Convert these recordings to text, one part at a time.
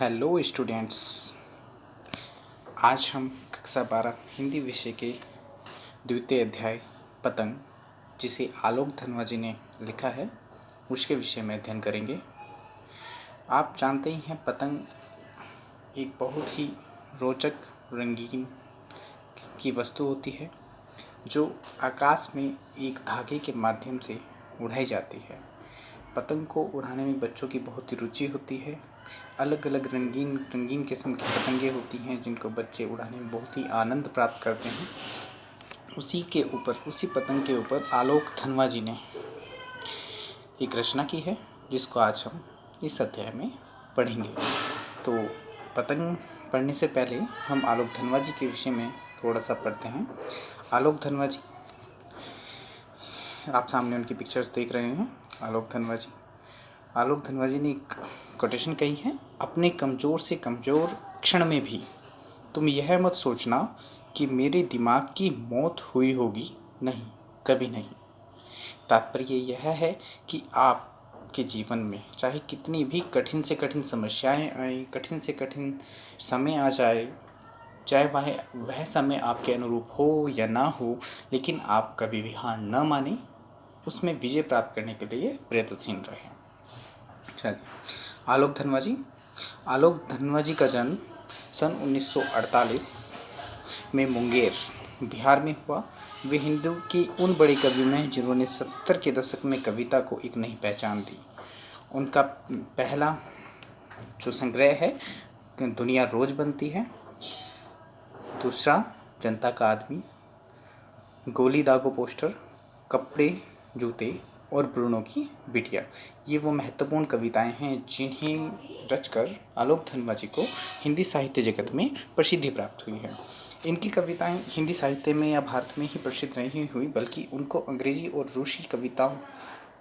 Hello students. आज हम कक्षा 12 हिंदी विषय के द्वितीय अध्याय पतंग, जिसे आलोक धनवा जी ने लिखा है, उसके विषय में अध्ययन करेंगे। आप जानते ही हैं, पतंग एक बहुत ही रोचक रंगीन की वस्तु होती है जो आकाश में एक धागे के माध्यम से उड़ाई जाती है। पतंग को उड़ाने में बच्चों की बहुत ही रुचि होती है। अलग अलग रंगीन किस्म की पतंगें होती हैं जिनको बच्चे उड़ाने में बहुत ही आनंद प्राप्त करते हैं। उसी पतंग के ऊपर आलोक धनवा जी ने एक रचना की है, जिसको आज हम इस अध्याय में पढ़ेंगे। तो पतंग पढ़ने से पहले हम आलोक धनवा जी के विषय में थोड़ा सा पढ़ते हैं। आलोक धनवा जी, आप सामने उनकी पिक्चर्स देख रहे हैं। आलोक धनवा जी ने एक कोटेशन कही है, अपने कमज़ोर से कमज़ोर क्षण में भी तुम यह मत सोचना कि मेरे दिमाग की मौत हुई होगी, नहीं, कभी नहीं। तात्पर्य यह है कि आपके जीवन में चाहे कितनी भी कठिन से कठिन समस्याएं आए, कठिन से कठिन समय आ जाए, चाहे वह समय आपके अनुरूप हो या ना हो, लेकिन आप कभी भी हार न माने, उसमें विजय प्राप्त करने के लिए प्रयत्नशील रहें। चलिए, आलोक धनवा जी का जन्म सन 1948 में मुंगेर, बिहार में हुआ। वे हिंदू के उन बड़े कवियों में जिन्होंने 70 के दशक में कविता को एक नई पहचान दी। उनका पहला जो संग्रह है, दुनिया रोज बनती है। दूसरा, जनता का आदमी, गोली दागो पोस्टर, कपड़े जूते और ब्रूनो की बिटिया। ये वो महत्वपूर्ण कविताएं हैं जिन्हें रचकर आलोक धनवा जी को हिंदी साहित्य जगत में प्रसिद्धि प्राप्त हुई है। इनकी कविताएं हिंदी साहित्य में या भारत में ही प्रसिद्ध नहीं हुई, बल्कि उनको अंग्रेजी और रूसी कविताओं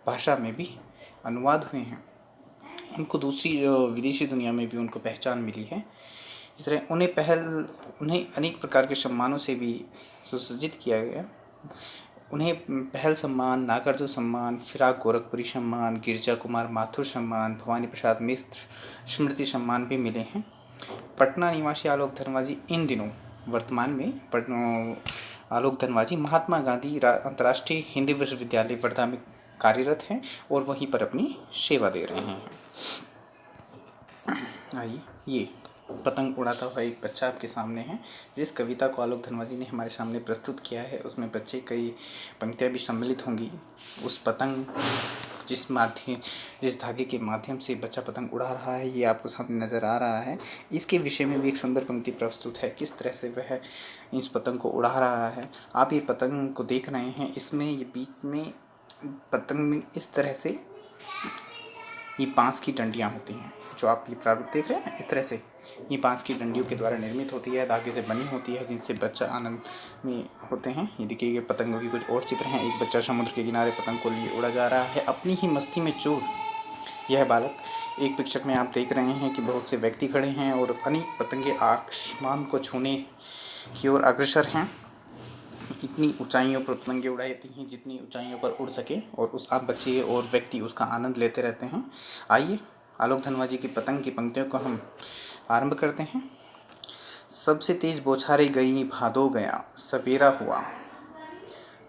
भाषा में भी अनुवाद हुए हैं। उनको दूसरी विदेशी दुनिया में भी उनको पहचान मिली है। इस तरह उन्हें अनेक प्रकार के सम्मानों से भी सुसज्जित किया गया। उन्हें पहल सम्मान, नागार्जुन सम्मान, फिराक गोरखपुरी सम्मान, गिरजा कुमार माथुर सम्मान, भवानी प्रसाद मिश्र स्मृति सम्मान भी मिले हैं। पटना निवासी आलोक धनवा जी इन दिनों वर्तमान में आलोक धनवा जी महात्मा गांधी अंतर्राष्ट्रीय हिंदी विश्वविद्यालय वर्धा में कार्यरत हैं और वहीं पर अपनी सेवा दे रहे हैं। आइए, ये पतंग उड़ाता हुआ एक बच्चा आपके सामने है। जिस कविता को आलोक धनवा जी ने हमारे सामने प्रस्तुत किया है, उसमें बच्चे कई पंक्तियाँ भी सम्मिलित होंगी। उस पतंग जिस धागे के माध्यम से बच्चा पतंग उड़ा रहा है, ये आपको सामने नज़र आ रहा है। इसके विषय में भी एक सुंदर पंक्ति प्रस्तुत है, किस तरह से वह इस पतंग को उड़ा रहा है। आप ये पतंग को देख रहे हैं, इसमें ये बीच में पतंग में इस तरह से ये बाँस की डंडियाँ होती हैं, जो आप ये प्रारूप देख रहे हैं। इस तरह से ये बाँस की डंडियों के द्वारा निर्मित होती है, धागे से बनी होती है, जिनसे बच्चा आनंद में होते हैं। ये देखिए, ये पतंगों की कुछ और चित्र हैं। एक बच्चा समुद्र के किनारे पतंग को लिए उड़ा जा रहा है, अपनी ही मस्ती में चूर। यह बालक, एक पिक्चर में आप देख रहे हैं कि बहुत से व्यक्ति खड़े हैं और अनेक पतंगे आसमान को छूने की ओर अग्रसर हैं। इतनी ऊंचाइयों पर पतंगे उड़ाई जाती हैं जितनी ऊंचाइयों पर उड़ सके, और उस आप बच्चे और व्यक्ति उसका आनंद लेते रहते हैं। आइए, आलोक धनवा जी की पतंग की पंक्तियों को हम आरंभ करते हैं। सबसे तेज बौछारे गई भादो गया, सवेरा हुआ।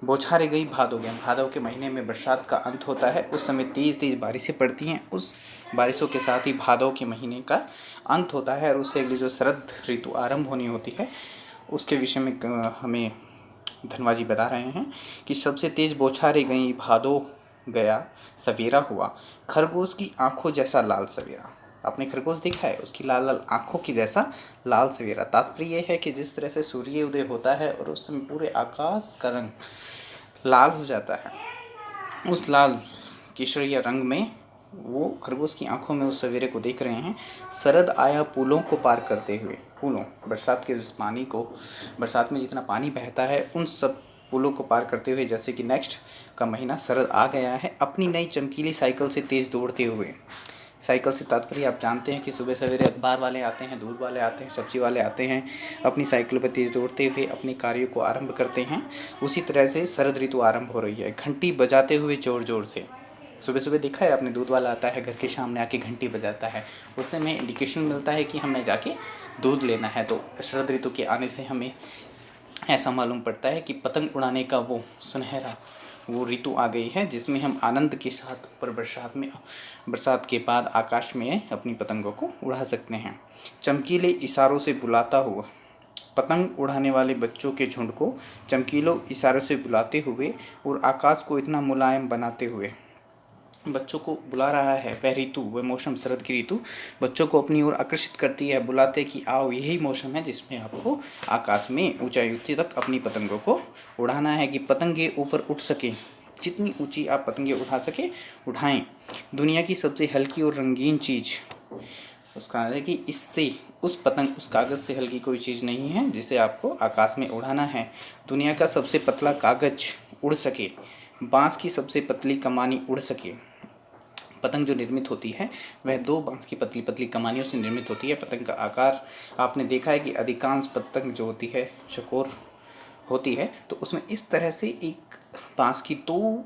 बौछारे गई भादो गया, भादो के महीने में बरसात का अंत होता है। उस समय तेज़ बारिशें पड़ती हैं। उस बारिशों के साथ ही भादो के महीने का अंत होता है, और उससे अगली जो शरद ऋतु आरंभ होनी होती है, उसके विषय में हमें धनवा जी बता रहे हैं कि सबसे तेज बौछारें गई भादो गया, सवेरा हुआ। खरगोश की आंखों जैसा लाल सवेरा। आपने खरगोश देखा है, उसकी लाल लाल आंखों की जैसा लाल सवेरा। तात्पर्य यह है कि जिस तरह से सूर्य उदय होता है और उस समय पूरे आकाश का रंग लाल हो जाता है, उस लाल केसरिया रंग में वो खरगोश की आंखों में उस सवेरे को देख रहे हैं। शरद आया पुलों को पार करते हुए। पुलों, बरसात के उस पानी को, बरसात में जितना पानी बहता है, उन सब पुलों को पार करते हुए, जैसे कि नेक्स्ट का महीना शरद आ गया है, अपनी नई चमकीली साइकिल से तेज़ दौड़ते हुए। साइकिल से तात्पर्य आप जानते हैं कि सुबह सवेरे अखबार वाले आते हैं, दूध वाले आते हैं, सब्जी वाले आते हैं, अपनी साइकिल पर तेज़ दौड़ते हुए अपने कार्यों को आरंभ करते हैं। उसी तरह से शरद ऋतु आरंभ हो रही है, घंटी बजाते हुए ज़ोर ज़ोर से। सुबह सुबह देखा है आपने, दूध वाला आता है घर के सामने आके घंटी बजाता है, उससे हमें इंडिकेशन मिलता है कि हमें जाके दूध लेना है। तो शरद ऋतु के आने से हमें ऐसा मालूम पड़ता है कि पतंग उड़ाने का वो सुनहरा वो ऋतु आ गई है, जिसमें हम आनंद के साथ ऊपर बरसात के बाद आकाश में अपनी पतंगों को उड़ा सकते हैं। चमकीले इशारों से बुलाता हुआ, पतंग उड़ाने वाले बच्चों के झुंड को चमकीलों इशारों से बुलाते हुए और आकाश को इतना मुलायम बनाते हुए बच्चों को बुला रहा है। वह ऋतु, वह मौसम, शरद की ऋतु बच्चों को अपनी ओर आकर्षित करती है, बुलाते कि आओ, यही मौसम है जिसमें आपको आकाश में ऊंचाई तक अपनी पतंगों को उड़ाना है कि पतंगे ऊपर उठ सके। जितनी ऊंची आप पतंगे उठा सके उठाएं। दुनिया की सबसे हल्की और रंगीन चीज़, उसका है कि इससे उस कागज़ से हल्की कोई चीज़ नहीं है जिसे आपको आकाश में उड़ाना है। दुनिया का सबसे पतला कागज़ उड़ सके, बांस की सबसे पतली कमानी उड़ सके। पतंग जो निर्मित होती है वह 2 बांस की पतली पतली कमानियों से निर्मित होती है। पतंग का आकार आपने देखा है कि अधिकांश पतंग जो होती है चकोर होती है, तो उसमें इस तरह से एक बांस की 2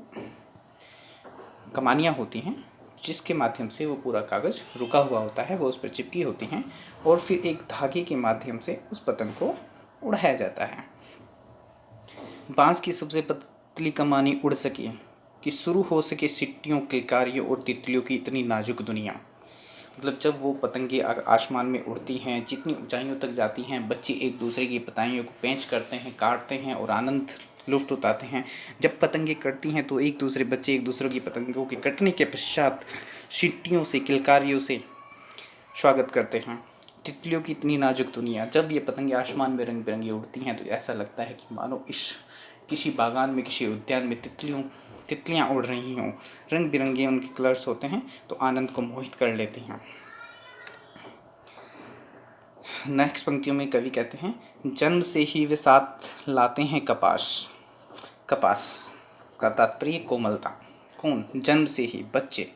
कमानियाँ होती हैं जिसके माध्यम से वो पूरा कागज़ रुका हुआ होता है, वो उस पर चिपकी होती हैं और फिर एक धागे के माध्यम से उस पतंग को उड़ाया जाता है। बांस की सबसे पतली कमानी उड़ सके कि शुरू हो सके सीटियों, किलकारियों और तितलियों की इतनी नाजुक दुनिया। मतलब जब वो पतंगे आसमान में उड़ती हैं, जितनी ऊंचाइयों तक जाती हैं, बच्चे एक दूसरे की पतंगियों को पेंच करते हैं, काटते हैं और आनंद लुफ्त उठाते हैं। जब पतंगे कटती हैं तो बच्चे एक दूसरे की पतंगों के कटने के पश्चात सीटियों से, किलकारियों से स्वागत करते हैं। तितलियों की इतनी नाजुक दुनिया, जब ये पतंगे आसमान में रंग बिरंगी उड़ती हैं तो ऐसा लगता है कि मानो किसी बागान में, किसी उद्यान में तितलियाँ उड़ रही हों। रंग बिरंगे उनके कलर्स होते हैं तो आनंद को मोहित कर लेते हैं। नेक्स्ट पंक्तियों में कवि कहते हैं, जन्म से ही वे साथ लाते हैं कपास। कपास का तात्पर्य कोमलता। कौन? जन्म से ही बच्चे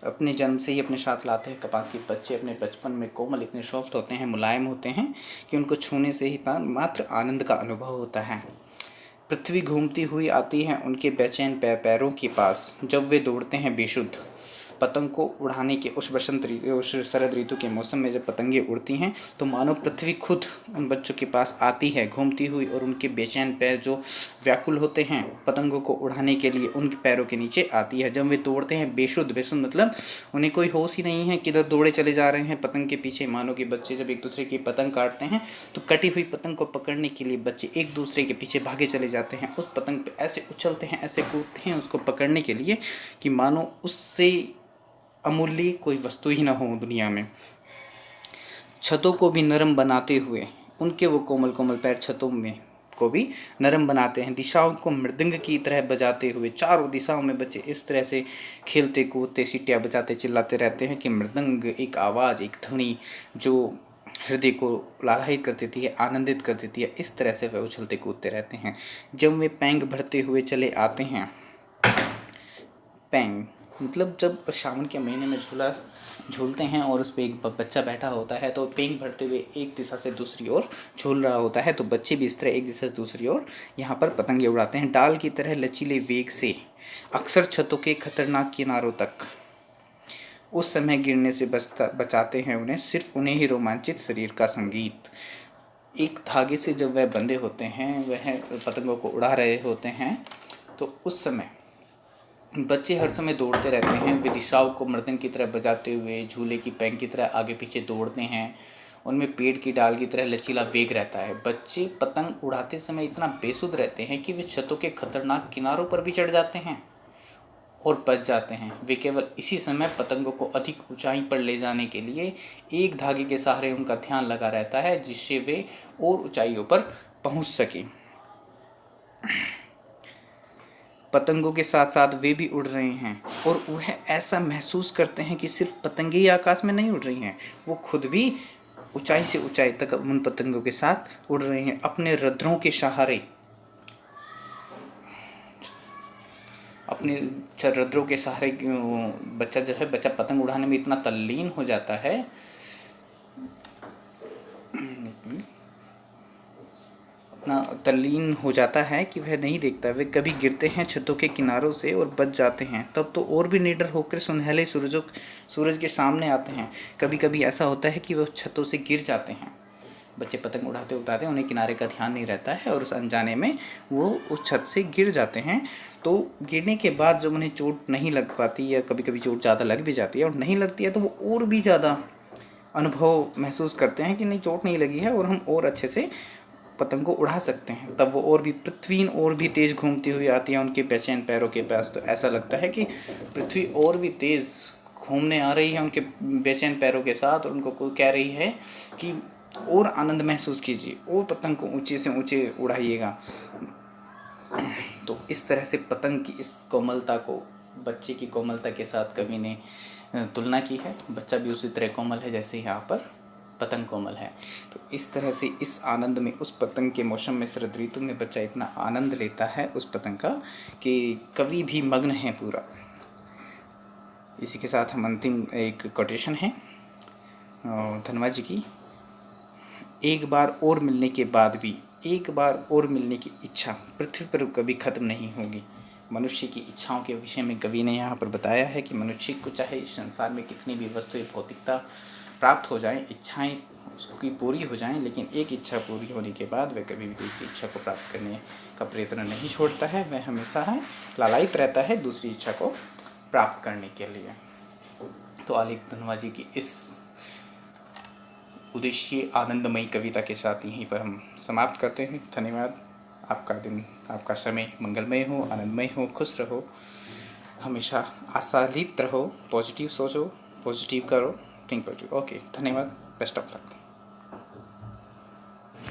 अपने जन्म से ही अपने साथ लाते हैं कपास के बच्चे। अपने बचपन में कोमल, इतने सॉफ्ट होते हैं, मुलायम होते हैं कि उनको छूने से ही मात्र आनंद का अनुभव होता है। पृथ्वी घूमती हुई आती है उनके बेचैन पैरों के पास, जब वे दौड़ते हैं बेसुध। पतंग को उड़ाने के उस शरद ऋतु के मौसम में जब पतंगे उड़ती हैं तो मानो पृथ्वी खुद उन बच्चों के पास आती है घूमती हुई, और उनके बेचैन पैर जो व्याकुल होते हैं पतंगों को उड़ाने के लिए, उनके पैरों के नीचे आती है। जब वे दौड़ते हैं बेसुध मतलब उन्हें कोई होश ही नहीं है, किधर दौड़े चले जा रहे हैं पतंग के पीछे। मानो कि बच्चे जब एक दूसरे की पतंग काटते हैं तो कटी हुई पतंग को पकड़ने के लिए बच्चे एक दूसरे के पीछे भागे चले जाते हैं। उस पतंग पे ऐसे उछलते हैं, ऐसे कूदते हैं उसको पकड़ने के लिए कि मानो उससे अमूल्य कोई वस्तु ही ना हो दुनिया में। छतों को भी नरम बनाते हुए उनके वो कोमल कोमल पैर छतों में को भी नरम बनाते हैं। दिशाओं को मृदंग की तरह बजाते हुए चारों दिशाओं में बच्चे इस तरह से खेलते कूदते, सीटियाँ बजाते, चिल्लाते रहते हैं कि मृदंग एक आवाज़, एक ध्वनि जो हृदय को लालायित कर देती है, आनंदित कर देती है। इस तरह से वे उछलते कूदते रहते हैं। जब वे पैंग भरते हुए चले आते हैं, पैंग मतलब जब सावन के महीने में झूला झूलते हैं और उस पर एक बच्चा बैठा होता है तो पेंग भरते हुए एक दिशा से दूसरी ओर झूल रहा होता है, तो बच्चे भी इस तरह एक दिशा से दूसरी ओर यहाँ पर पतंगे उड़ाते हैं। डाल की तरह लचीले वेग से अक्सर छतों के खतरनाक किनारों तक उस समय गिरने से बचाते हैं उन्हें, सिर्फ उन्हें ही रोमांचित शरीर का संगीत। एक धागे से जब वह बंधे होते हैं, वह पतंगों को उड़ा रहे होते हैं, तो उस समय बच्चे हर समय दौड़ते रहते हैं। वे दिशाओं को मृदंग की तरह बजाते हुए झूले की पैंग की तरह आगे पीछे दौड़ते हैं। उनमें पेड़ की डाल की तरह लचीला वेग रहता है। बच्चे पतंग उड़ाते समय इतना बेसुध रहते हैं कि वे छतों के खतरनाक किनारों पर भी चढ़ जाते हैं और बच जाते हैं। वे केवल इसी समय पतंगों को अधिक ऊंचाई पर ले जाने के लिए एक धागे के सहारे उनका ध्यान लगा रहता है, जिससे वे और ऊंचाइयों पर पहुंच सकें। पतंगों के साथ साथ वे भी उड़ रहे हैं और वह ऐसा महसूस करते हैं कि सिर्फ पतंगे ही आकाश में नहीं उड़ रही हैं, वो खुद भी ऊंचाई से ऊंचाई तक उन पतंगों के साथ उड़ रहे हैं अपने रद्रों के सहारे। अपने रद्रों के सहारे बच्चा पतंग उड़ाने में इतना तल्लीन हो जाता है इतना तल्लीन हो जाता है कि वह नहीं देखता। वे कभी गिरते हैं छतों के किनारों से और बच जाते हैं, तब तो और भी निडर होकर सुनहले सूरज के सामने आते हैं। कभी कभी ऐसा होता है कि वह छतों से गिर जाते हैं। बच्चे पतंग उड़ाते उड़ाते उन्हें किनारे का ध्यान नहीं रहता है और उस अनजाने में वो उस छत से गिर जाते हैं। तो गिरने के बाद जब उन्हें चोट नहीं लग पाती या कभी कभी चोट ज़्यादा लग भी जाती है और नहीं लगती है, तो वो और भी ज़्यादा अनुभव महसूस करते हैं कि नहीं, चोट नहीं लगी है और हम और अच्छे से पतंग को उड़ा सकते हैं। तब वो और भी पृथ्वी और भी तेज़ घूमती हुई आती है उनके बेचैन पैरों के पास। तो ऐसा लगता है कि पृथ्वी और भी तेज़ घूमने आ रही है उनके बेचैन पैरों के साथ और उनको कोई कह रही है कि और आनंद महसूस कीजिए और पतंग को ऊंचे से ऊंचे उड़ाइएगा। तो इस तरह से पतंग की इस कोमलता को बच्चे की कोमलता के साथ कवि ने तुलना की है। बच्चा भी उसी तरह कोमल है जैसे यहाँ पर पतंग कोमल है। तो इस तरह से इस आनंद में, उस पतंग के मौसम में, शरद ऋतु में बच्चा इतना आनंद लेता है उस पतंग का कि कवि भी मग्न है पूरा। इसी के साथ हम अंतिम एक कोटेशन है धनवा जी की। एक बार और मिलने के बाद भी एक बार और मिलने की इच्छा पृथ्वी पर कभी ख़त्म नहीं होगी। मनुष्य की इच्छाओं के विषय में कवि ने यहाँ पर बताया है कि मनुष्य को चाहे इस संसार में कितनी भी वस्तुएं भौतिकता प्राप्त हो जाएं, इच्छाएं उसकी पूरी हो जाएं, लेकिन एक इच्छा पूरी होने के बाद वह कभी भी दूसरी इच्छा को प्राप्त करने का प्रयत्न नहीं छोड़ता है। वह हमेशा लालायित रहता है दूसरी इच्छा को प्राप्त करने के लिए। तो आलेख धनवा जी की इस उद्देश्य आनंदमयी कविता के साथ यहीं पर हम समाप्त करते हैं। धन्यवाद। आपका दिन, आपका समय मंगलमय हो, आनंदमय हो, खुश रहो, हमेशा आशान्वित रहो, पॉजिटिव सोचो, पॉजिटिव करो, थिंक पॉजिटिव। ओके, धन्यवाद। Best of luck.